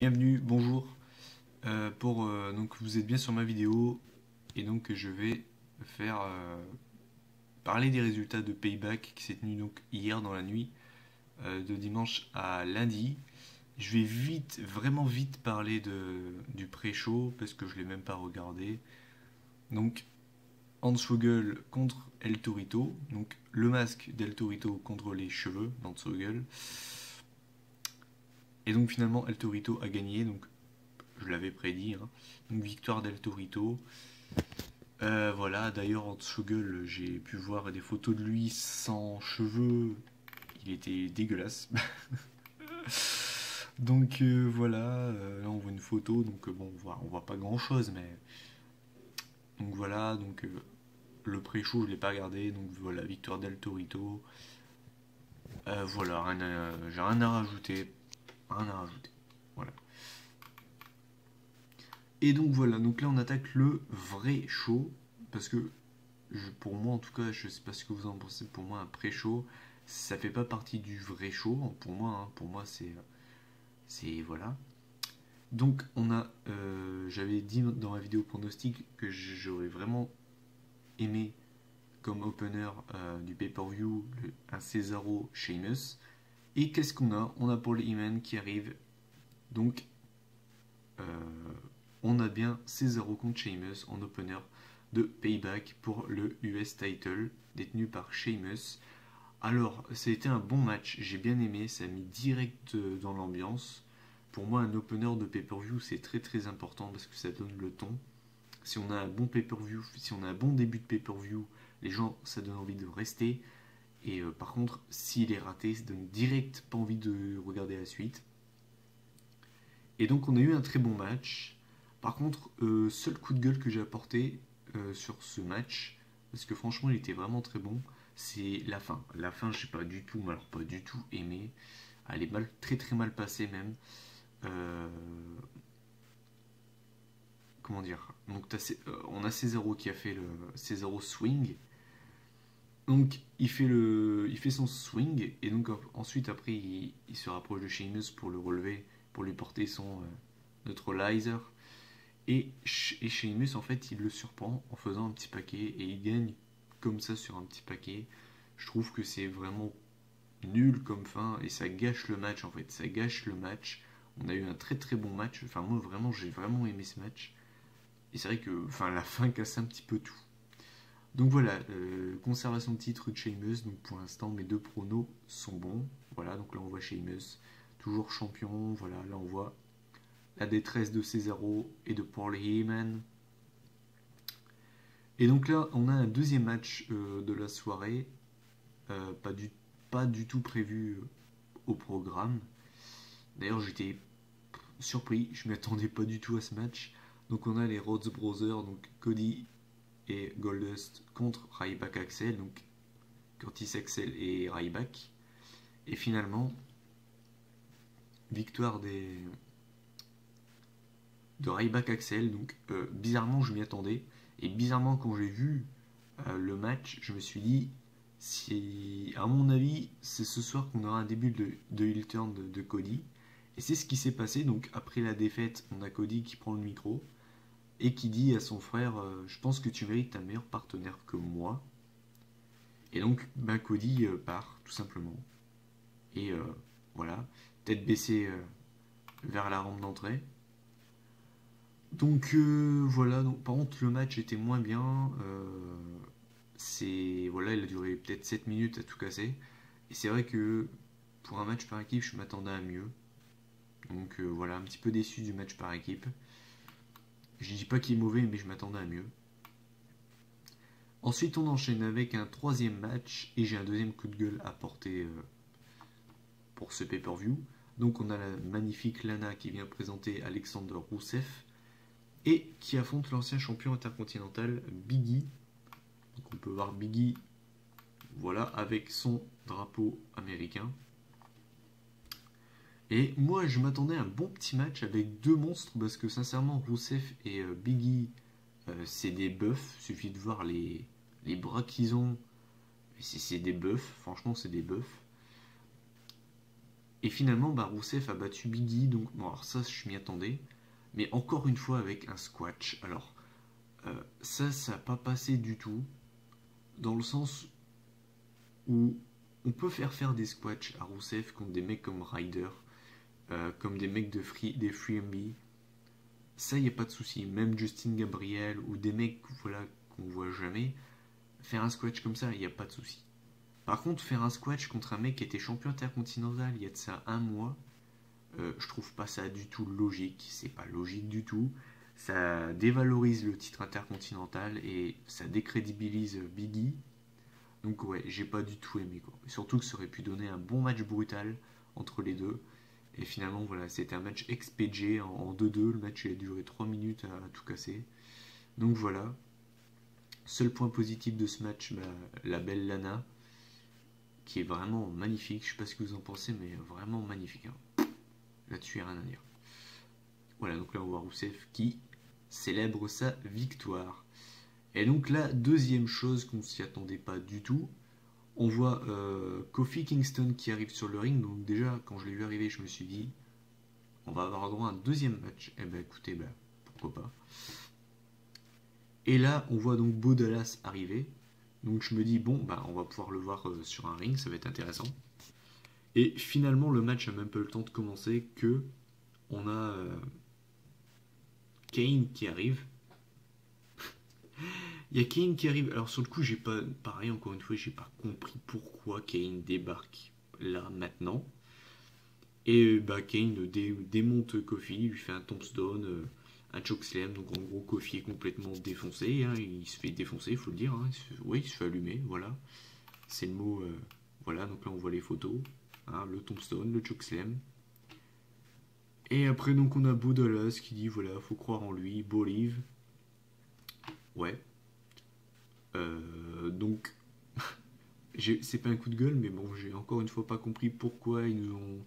Bienvenue, bonjour. Donc vous êtes bien sur ma vidéo et donc je vais faire parler des résultats de Payback qui s'est tenu donc hier dans la nuit de dimanche à lundi. Je vais vraiment vite parler du pré-show parce que je l'ai même pas regardé. Donc Hans Vogel contre El Torito, donc le masque d'El Torito contre les cheveux d'Hans Vogel. Et donc finalement El Torito a gagné, donc je l'avais prédit, hein. Donc victoire d'El Torito. Voilà, d'ailleurs en Schogel, j'ai pu voir des photos de lui sans cheveux. Il était dégueulasse. Donc voilà, là on voit une photo, donc bon, on voit pas grand chose, mais. Donc voilà, donc le pré-show je l'ai pas regardé, donc voilà, victoire d'El Torito. Voilà, j'ai rien à rajouter. Rien à rajouter. Voilà. Et donc voilà, donc là on attaque le vrai show, parce que pour moi en tout cas, je sais pas ce que vous en pensez, pour moi un pré-show, ça fait pas partie du vrai show, pour moi c'est voilà. Donc j'avais dit dans ma vidéo pronostic que j'aurais vraiment aimé comme opener du pay-per-view un Cesaro Sheamus. Et qu'est-ce qu'on a? On a Paul Heyman qui arrive, donc euh, on a bien Cesaro contre Sheamus en opener de Payback pour le US title détenu par Sheamus. Alors, ça a été un bon match, j'ai bien aimé, ça a mis direct dans l'ambiance. Pour moi, un opener de pay-per-view, c'est très très important parce que ça donne le ton. Si on a un bon pay-per-view, si on a un bon début de pay-per-view, les gens, ça donne envie de rester. Et par contre, s'il est raté, ça donne direct pas envie de regarder la suite. Et donc, on a eu un très bon match. Par contre, seul coup de gueule que j'ai apporté sur ce match, parce que franchement, il était vraiment très bon, c'est la fin. La fin, j'ai pas du tout, mais alors pas du tout aimé. Elle est très très mal passée même. Euh, comment dire? Donc on a Cesaro qui a fait le Cesaro swing. Donc il fait son swing et donc ensuite après il se rapproche de Sheamus pour le relever, pour lui porter son neutralizer. Et Sheamus, en fait, il le surprend en faisant un petit paquet et il gagne comme ça sur un petit paquet. Je trouve que c'est vraiment nul comme fin et ça gâche le match en fait. Ça gâche le match. On a eu un très très bon match. Enfin, moi vraiment, j'ai vraiment aimé ce match. Et c'est vrai que la fin casse un petit peu tout. Donc voilà, conservation de titre de Sheamus. Donc pour l'instant, mes deux pronos sont bons. Voilà, donc là on voit Sheamus, toujours champion. Voilà, là on voit la détresse de Cesaro et de Paul Heyman. Et donc là, on a un deuxième match de la soirée, euh, pas, du, pas du tout prévu au programme. D'ailleurs, j'étais surpris, je ne m'attendais pas du tout à ce match. Donc on a les Rhodes Brothers, donc Cody et Goldust contre Ryback Axel, donc Curtis Axel et Ryback. Et finalement, victoire de Ryback Axel. Donc bizarrement, je m'y attendais. Et bizarrement, quand j'ai vu le match, je me suis dit, à mon avis, c'est ce soir qu'on aura un début de heel turn de Cody. Et c'est ce qui s'est passé. Donc après la défaite, on a Cody qui prend le micro et qui dit à son frère, je pense que tu mérites un meilleur partenaire que moi. Et donc Cody part tout simplement. Et voilà, tête baissée vers la rampe d'entrée. Donc voilà, donc, par contre le match était moins bien. Voilà, il a duré peut-être 7 minutes à tout casser. Et c'est vrai que pour un match par équipe, je m'attendais à mieux. Donc voilà, un petit peu déçu du match par équipe. Je dis pas qu'il est mauvais, mais je m'attendais à mieux. Ensuite, on enchaîne avec un troisième match et j'ai un deuxième coup de gueule à porter pour ce pay-per-view. Donc on a la magnifique Lana qui vient présenter Alexander Rousseff et qui affronte l'ancien champion intercontinental Biggie. Donc on peut voir Biggie, voilà, avec son drapeau américain. Et moi je m'attendais à un bon petit match avec deux monstres parce que sincèrement Rousseff et Biggie c'est des buffs, il suffit de voir les bras qu'ils ont, c'est des buffs, franchement c'est des buffs. Et finalement, bah, Rousseff a battu Biggie, donc bon, alors ça, je m'y attendais, mais encore une fois avec un squash. Alors, ça n'a pas passé du tout, dans le sens où on peut faire des squats à Rousseff contre des mecs comme Ryder, comme des mecs des FreeMB. Ça, il n'y a pas de souci. Même Justin Gabriel ou des mecs voilà, qu'on voit jamais, faire un squash comme ça, il n'y a pas de souci. Par contre, faire un squash contre un mec qui était champion intercontinental il y a de ça un mois, je trouve pas ça du tout logique. C'est pas logique du tout. Ça dévalorise le titre intercontinental et ça décrédibilise Biggie. Donc ouais, j'ai pas du tout aimé quoi. Surtout que ça aurait pu donner un bon match brutal entre les deux. Et finalement voilà, c'était un match XPG en 2-2. Le match a duré 3 minutes à tout casser. Donc voilà. Seul point positif de ce match, bah, la belle Lana, qui est vraiment magnifique. Je sais pas ce que vous en pensez, mais vraiment magnifique. Hein. Là-dessus, il n'y a rien à dire. Voilà, donc là on voit Rousseff qui célèbre sa victoire. Et donc la deuxième chose qu'on s'y attendait pas du tout, on voit Kofi Kingston qui arrive sur le ring. Donc déjà, quand je l'ai vu arriver, je me suis dit, on va avoir droit à un deuxième match. Et ben écoutez, ben, pourquoi pas. Et là, on voit donc Bo Dallas arriver. Donc je me dis, bon, ben, on va pouvoir le voir sur un ring, ça va être intéressant. Et finalement, le match a même pas eu le temps de commencer que on a Kane qui arrive. Il y a Kane qui arrive. Alors sur le coup, j'ai pas, pareil encore une fois, j'ai pas compris pourquoi Kane débarque là maintenant. Et bah Kane démonte Kofi, lui fait un tombstone, un chokeslam. Donc en gros, Kofi est complètement défoncé. Hein, il se fait défoncer, il faut le dire. Hein, il se fait allumer. Voilà, c'est le mot. Voilà, donc là on voit les photos. Hein, le tombstone, le chokeslam. Et après donc on a Bo Dallas qui dit voilà, faut croire en lui, believe. Ouais. Donc, c'est pas un coup de gueule, mais bon, j'ai encore une fois pas compris pourquoi ils nous ont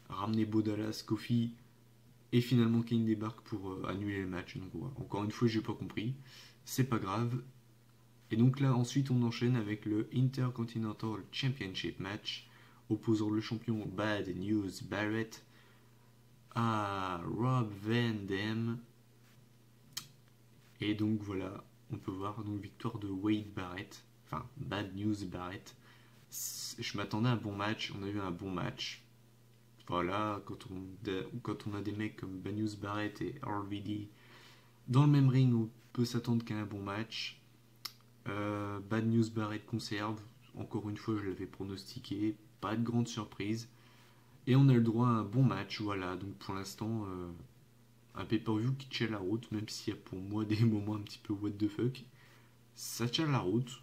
ramené Bo Dallas, Kofi, et finalement Kane débarque pour annuler le match. Donc, ouais, encore une fois, j'ai pas compris. C'est pas grave. Et donc là, ensuite, on enchaîne avec le Intercontinental Championship match, opposant le champion Bad News Barrett à Rob Van Dam. Et donc voilà, on peut voir donc victoire de Wade Barrett, enfin Bad News Barrett. Je m'attendais à un bon match, on a eu un bon match. Voilà, quand on a des mecs comme Bad News Barrett et RVD dans le même ring, on peut s'attendre qu'à un bon match. Bad News Barrett conserve, encore une fois je l'avais pronostiqué, pas de grande surprise. Et on a le droit à un bon match, voilà, donc pour l'instant un pay-per-view qui tient la route, même s'il y a pour moi des moments un petit peu what the fuck. Ça tient la route.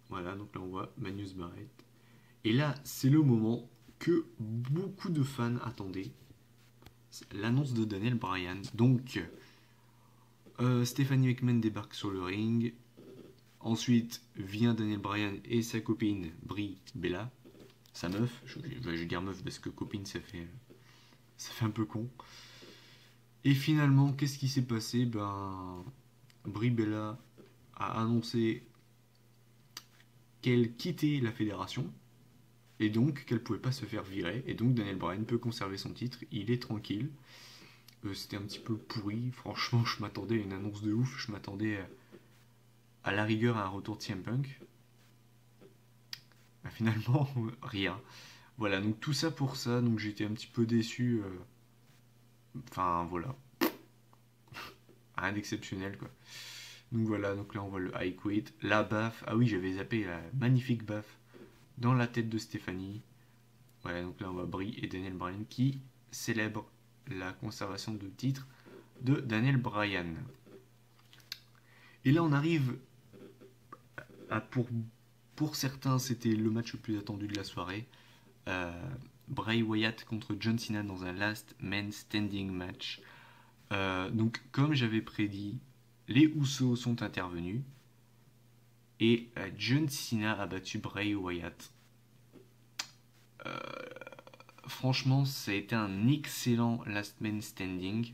Voilà, donc là on voit Magnus Barrett. Et là, c'est le moment que beaucoup de fans attendaient. C'est l'annonce de Daniel Bryan. Donc, Stephanie McMahon débarque sur le ring. Ensuite, vient Daniel Bryan et sa copine Brie Bella. Sa meuf. Je vais dire meuf parce que copine, ça fait un peu con. Et finalement, qu'est-ce qui s'est passé? Ben, Brie Bella a annoncé qu'elle quittait la fédération et donc qu'elle pouvait pas se faire virer. Et donc Daniel Bryan peut conserver son titre, il est tranquille. C'était un petit peu pourri, franchement, je m'attendais à une annonce de ouf, je m'attendais à la rigueur à un retour de CM Punk. Ben, finalement, rien. Voilà, donc tout ça pour ça, donc j'étais un petit peu déçu. Enfin, voilà. Rien d'exceptionnel, quoi. Donc voilà, donc là on voit le high quit, la baffe, ah oui j'avais zappé la magnifique baffe dans la tête de Stéphanie. Voilà, donc là on voit Brie et Daniel Bryan qui célèbrent la conservation de titre de Daniel Bryan. Et là on arrive à pour certains c'était le match le plus attendu de la soirée. Bray Wyatt contre John Cena dans un last man standing match. Donc comme j'avais prédit, les Usos sont intervenus et John Cena a battu Bray Wyatt. Franchement, ça a été un excellent Last Man Standing.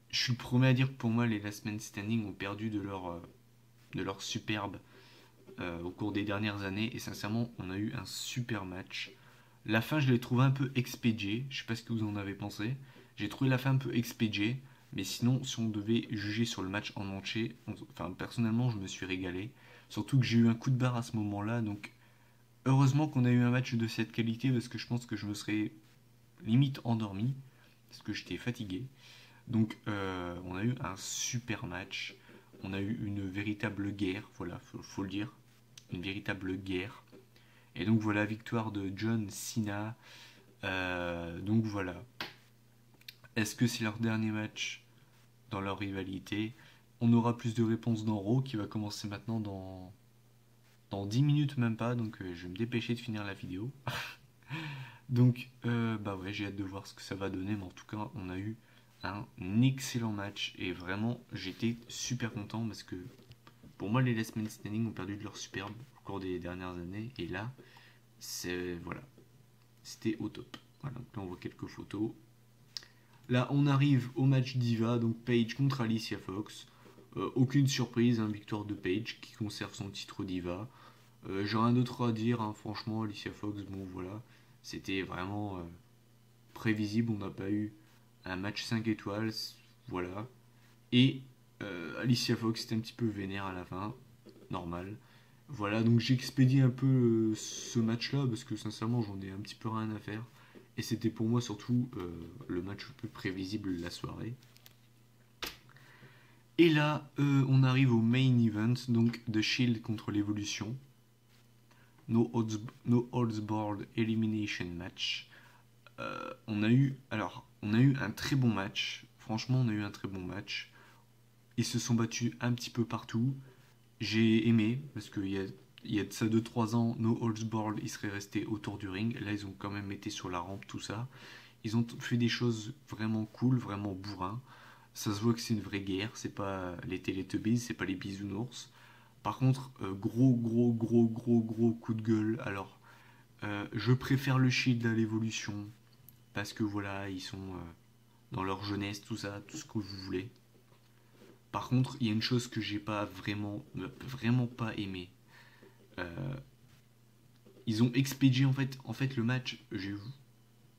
Je suis le premier à dire que pour moi, les Last Man Standing ont perdu de leur superbe au cours des dernières années. Et sincèrement, on a eu un super match. La fin, je l'ai trouvé un peu expédiée. Je sais pas ce que vous en avez pensé. J'ai trouvé la fin un peu expédiée. Mais sinon, si on devait juger sur le match en entier, enfin, personnellement, je me suis régalé. Surtout que j'ai eu un coup de barre à ce moment-là. Donc, heureusement qu'on a eu un match de cette qualité parce que je pense que je me serais limite endormi. Parce que j'étais fatigué. Donc, on a eu un super match. On a eu une véritable guerre. Voilà, faut le dire. Une véritable guerre. Et donc, voilà, victoire de John Cena. Donc, voilà. Est-ce que c'est leur dernier match dans leur rivalité? On aura plus de réponses dans Raw qui va commencer maintenant dans 10 minutes, même pas. Donc, je vais me dépêcher de finir la vidéo. Donc, bah ouais, j'ai hâte de voir ce que ça va donner. Mais en tout cas, on a eu un excellent match. Et vraiment, j'étais super content parce que pour moi, les Last Man Standing ont perdu de leur superbe au cours des dernières années. Et là, voilà, c'était au top. Voilà, donc là, on voit quelques photos. Là, on arrive au match Diva, donc Paige contre Alicia Fox. Aucune surprise, hein, victoire de Paige qui conserve son titre Diva. J'ai rien d'autre à dire, hein, franchement, Alicia Fox, bon voilà, c'était vraiment prévisible, on n'a pas eu un match 5 étoiles, voilà. Et Alicia Fox était un petit peu vénère à la fin, normal. Voilà, donc j'expédie un peu ce match-là parce que sincèrement j'en ai un petit peu rien à faire. Et c'était pour moi surtout le match le plus prévisible de la soirée. Et là, on arrive au main event, donc The Shield contre l'Evolution. No Holds Barred Elimination Match. On a eu un très bon match. Franchement, on a eu un très bon match. Ils se sont battus un petit peu partout. J'ai aimé, parce qu'il y a de ça 2-3 ans, No Holds Barred, ils seraient restés autour du ring. Là, ils ont quand même été sur la rampe, tout ça. Ils ont fait des choses vraiment cool, vraiment bourrin. Ça se voit que c'est une vraie guerre, c'est pas les Teletubbies, c'est pas les bisounours. Par contre, gros coup de gueule. Alors, je préfère le Shield à l'évolution, parce que voilà, ils sont dans leur jeunesse, tout ça, tout ce que vous voulez. Par contre, il y a une chose que j'ai pas vraiment pas aimé. Ils ont expédié en fait le match. Je vais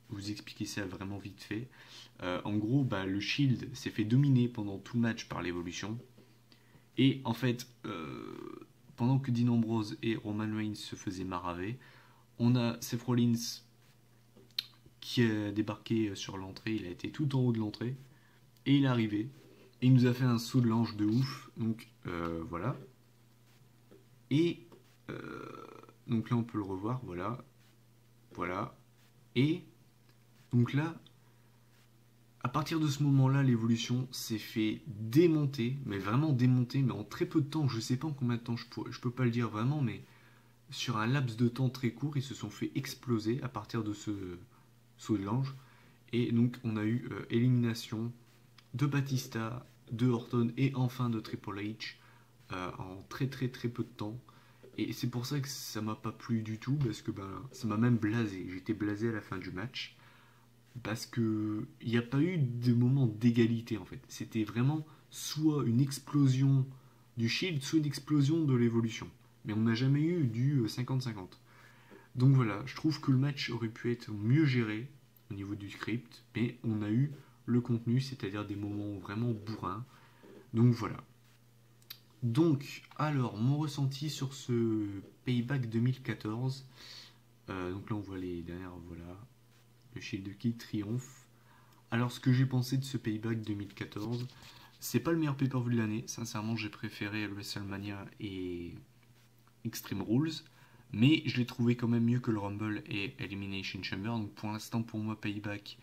vous expliquer ça vraiment vite fait. En gros, bah, le Shield s'est fait dominer pendant tout le match par l'évolution. Et en fait, pendant que Dean Ambrose et Roman Reigns se faisaient maraver, on a Seth Rollins qui a débarqué sur l'entrée. Il a été tout en haut de l'entrée. Et il est arrivé. Et il nous a fait un saut de l'ange de ouf. Donc voilà. Et donc là, on peut le revoir. Voilà. Voilà. Et donc là, à partir de ce moment-là, l'évolution s'est fait démonter, mais vraiment démonter, mais en très peu de temps. Je sais pas en combien de temps, je peux pas le dire vraiment, mais sur un laps de temps très court, ils se sont fait exploser à partir de ce saut de l'ange. Et donc, on a eu élimination de Batista, de Orton et enfin de Triple H en très peu de temps. Et c'est pour ça que ça m'a pas plu du tout, parce que ben, ça m'a même blasé. J'étais blasé à la fin du match. Parce que il n'y a pas eu de moment d'égalité en fait. C'était vraiment soit une explosion du Shield, soit une explosion de l'évolution. Mais on n'a jamais eu du 50-50. Donc voilà, je trouve que le match aurait pu être mieux géré au niveau du script, mais on a eu le contenu, c'est-à-dire des moments vraiment bourrins. Donc voilà. Donc, alors, mon ressenti sur ce Payback 2014. Donc là, on voit les dernières, voilà, le Shield qui triomphe. Alors, ce que j'ai pensé de ce Payback 2014, c'est pas le meilleur pay-per-view de l'année. Sincèrement, j'ai préféré WrestleMania et Extreme Rules. Mais je l'ai trouvé quand même mieux que le Rumble et Elimination Chamber. Donc pour l'instant, pour moi, Payback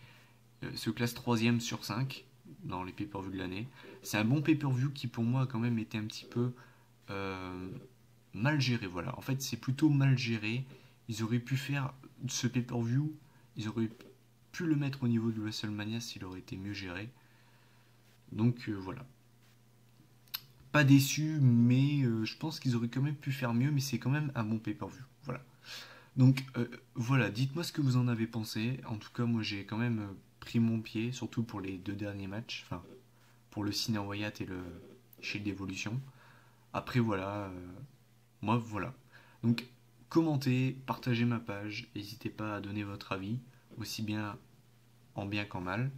se classe 3ème sur 5 dans les pay-per-view de l'année. C'est un bon pay-per-view qui pour moi a quand même été un petit peu mal géré. Voilà. En fait, c'est plutôt mal géré. Ils auraient pu faire ce pay-per-view, ils auraient pu le mettre au niveau de WrestleMania s'il aurait été mieux géré. Donc voilà. Pas déçu, mais je pense qu'ils auraient quand même pu faire mieux, mais c'est quand même un bon pay-per-view. Voilà. Donc voilà, dites-moi ce que vous en avez pensé. En tout cas, moi j'ai quand même pris mon pied, surtout pour les 2 derniers matchs, enfin pour le Cena Wyatt et le Shield d'Evolution. Après voilà, Moi, voilà. Donc, commentez, partagez ma page, n'hésitez pas à donner votre avis, aussi bien en bien qu'en mal.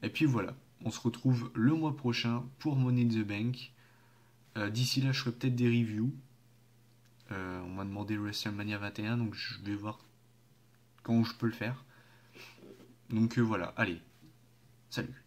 Et puis voilà, on se retrouve le mois prochain pour Money in the Bank. D'ici là, je ferai peut-être des reviews. On m'a demandé WrestleMania 21, donc je vais voir quand je peux le faire. Donc voilà, allez, salut.